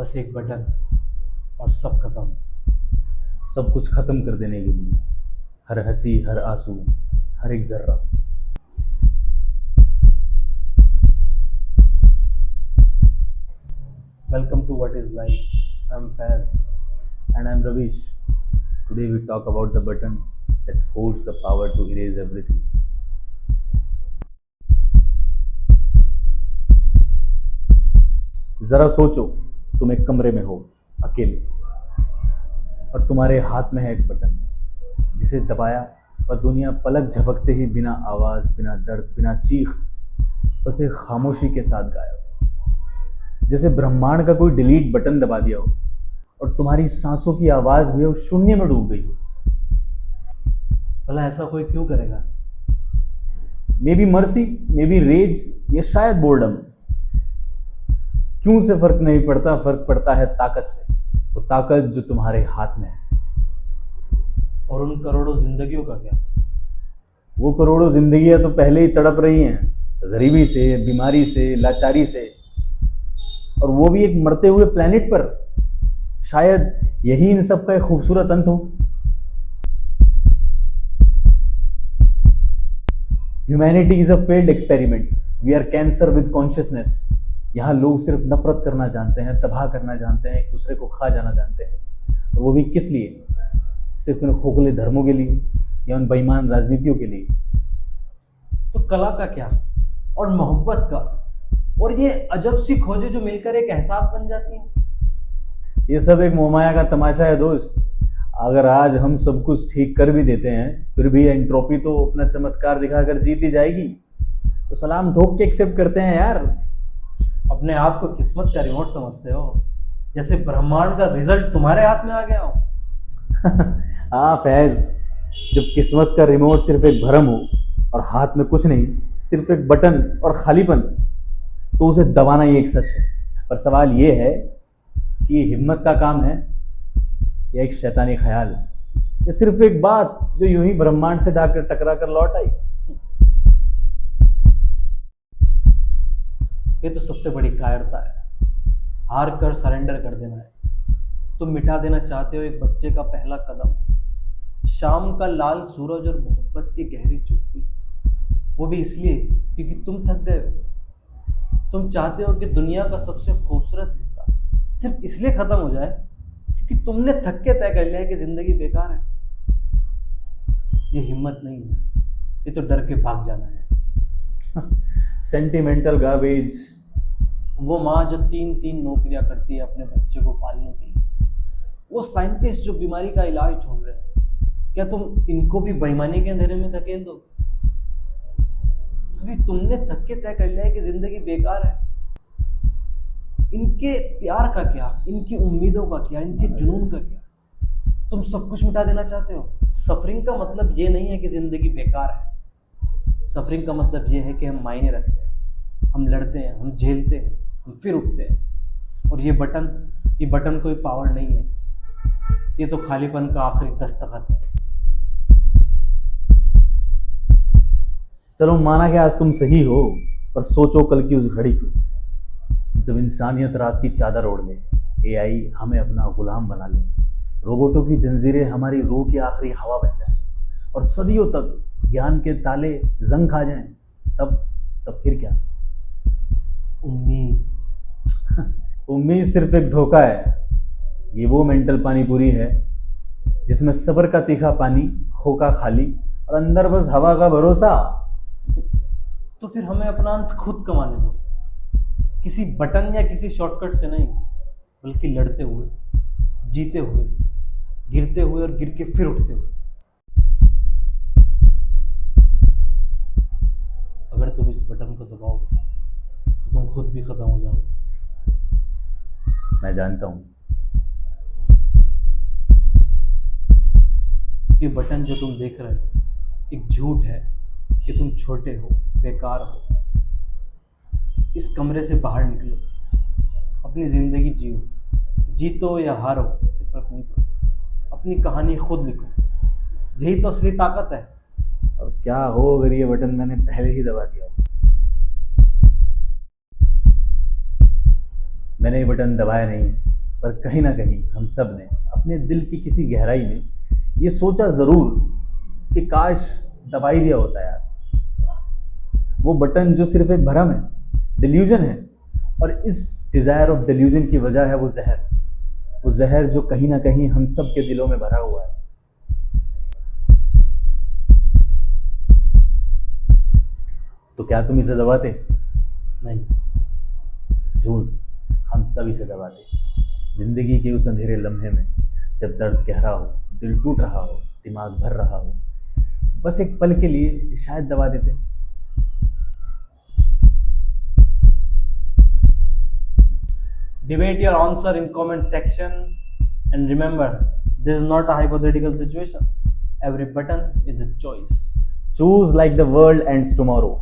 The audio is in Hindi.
बस एक बटन और सब खत्म। सब कुछ खत्म कर देने के लिए, हर हंसी, हर आंसू, हर एक जर्रा। Welcome to what is life. I am Faiz. And I'm Ravish. Today we talk about the button that holds the power to erase everything. जरा सोचो, तुम एक कमरे में हो, अकेले, और तुम्हारे हाथ में है एक बटन जिसे दबाया और दुनिया पलक झपकते ही बिना आवाज, बिना दर्द, बिना चीख, बस एक खामोशी के साथ गायब। जैसे ब्रह्मांड का कोई डिलीट बटन दबा दिया हो और तुम्हारी सांसों की आवाज भी अब शून्य में डूब गई हो। भला ऐसा कोई क्यों करेगा? May be mercy, may be rage, या शायद बोर्डम। क्यों से फर्क नहीं पड़ता, फर्क पड़ता है ताकत से। वो ताकत जो तुम्हारे हाथ में है। और उन करोड़ों जिंदगियों का क्या? वो करोड़ों जिंदगियां तो पहले ही तड़प रही हैं, गरीबी से, बीमारी से, लाचारी से, और वो भी एक मरते हुए प्लेनेट पर। शायद यही इन सब का एक खूबसूरत अंत हो। Humanity is a failed experiment. We are cancer with consciousness. यहाँ लोग सिर्फ नफरत करना जानते हैं, तबाह करना जानते हैं, एक दूसरे को खा जाना जानते हैं, और वो भी किस लिए? सिर्फ उन खोखले धर्मों के लिए या उन बेईमान राजनीतियों के लिए। तो कला का क्या? और मोहब्बत का? और ये अजब सी खोजें जो मिलकर एक एहसास बन जाती हैं। ये सब एक मोहमाया का तमाशा है दोस्त। अगर आज हम सब कुछ ठीक कर भी देते हैं, फिर भी एंट्रोपी तो अपना चमत्कार दिखाकर जीत ही जाएगी। तो सलाम ठोक के एक्सेप्ट करते हैं यार। अपने आप को किस्मत का रिमोट समझते हो, जैसे ब्रह्मांड का रिजल्ट तुम्हारे हाथ में आ गया हो। हाँ फैज, जब किस्मत का रिमोट सिर्फ एक भरम हो और हाथ में कुछ नहीं, सिर्फ एक बटन और खालीपन, तो उसे दबाना ही एक सच है। पर सवाल ये है कि ये हिम्मत का काम है या एक शैतानी ख्याल, या सिर्फ एक बात जो यूं ही ब्रह्मांड से टकरा कर लौट आई। ये तो सबसे बड़ी कायरता है, हार कर सरेंडर कर देना है। तुम मिटा देना चाहते हो एक बच्चे का पहला कदम, शाम का लाल सूरज और मोहब्बत की गहरी चुप्पी, वो भी इसलिए क्योंकि तुम थक गए हो। तुम चाहते हो कि दुनिया का सबसे खूबसूरत हिस्सा सिर्फ इसलिए खत्म हो जाए क्योंकि तुमने थक के तय कर लिया है कि जिंदगी बेकार है। ये हिम्मत नहीं है, ये तो डर के भाग जाना है। Sentimental garbage. वो माँ जो तीन तीन नौकरियां करती है अपने बच्चे को पालने के लिए, वो साइंटिस्ट जो बीमारी का इलाज ढूंढ रहे हैं, क्या तुम इनको भी बेईमानी के अंधेरे में धकेल दो? क्योंकि तुमने थक के तय कर लिया है कि जिंदगी बेकार है। इनके प्यार का क्या, इनकी उम्मीदों का क्या, इनके जुनून का क्या? तुम सब कुछ मिटा देना चाहते हो। सफरिंग का मतलब ये नहीं है कि जिंदगी बेकार है। सफरिंग का मतलब ये है कि हम मायने रखते हैं, हम लड़ते हैं, हम झेलते हैं, हम फिर उठते हैं। और ये बटन कोई पावर नहीं है, ये तो खालीपन का आखिरी दस्तखत है। चलो माना कि आज तुम सही हो, पर सोचो कल की उस घड़ी को, जब इंसानियत रात की चादर ओढ़ ले, एआई हमें अपना गुलाम बना ले, रोबोटों की जंजीरें हमारी रूह की आखिरी हवा बन जाए, और सदियों तक ज्ञान के ताले जंग खा जाएं। तब तब फिर क्या? उम्मीद। उम्मीद सिर्फ एक धोखा है। ये वो मेंटल पानी पूरी है जिसमें सब्र का तीखा पानी, खोखा खाली, और अंदर बस हवा का भरोसा। तो फिर हमें अपना अंत खुद कमाने दो, किसी बटन या किसी शॉर्टकट से नहीं, बल्कि लड़ते हुए, जीते हुए, गिरते हुए और गिर के फिर उठते हुए। अगर तुम इस बटन को दबाओगे तो तुम खुद भी खत्म हो जाओगे। मैं जानता हूँ। ये बटन जो तुम देख रहे हो एक झूठ है कि तुम छोटे हो, बेकार हो। इस कमरे से बाहर निकलो, अपनी जिंदगी जियो, जीतो या हारो इससे फर्क नहीं पड़ता। अपनी कहानी खुद लिखो, यही तो असली ताकत है। और क्या हो अगर ये बटन मैंने पहले ही दबा दिया हो? मैंने ये बटन दबाया नहीं है, पर कहीं ना कहीं हम सब ने अपने दिल की किसी गहराई में ये सोचा ज़रूर कि काश दबा ही दिया होता यार। वो बटन जो सिर्फ एक भ्रम है, डिल्यूजन है, और इस डिज़ायर ऑफ डिल्यूजन की वजह है वो जहर जो कहीं ना कहीं हम सब के दिलों में भरा हुआ है। तो क्या तुम इसे दबाते? नहीं। झूठ, हम सब इसे दबाते। जिंदगी के उस अंधेरे लम्हे में जब दर्द गहरा हो, दिल टूट रहा हो, दिमाग भर रहा हो, बस एक पल के लिए शायद दबा देते। Debate your answer in comment section, and remember, this is not a hypothetical situation. Every button is a choice. Choose like the world ends tomorrow.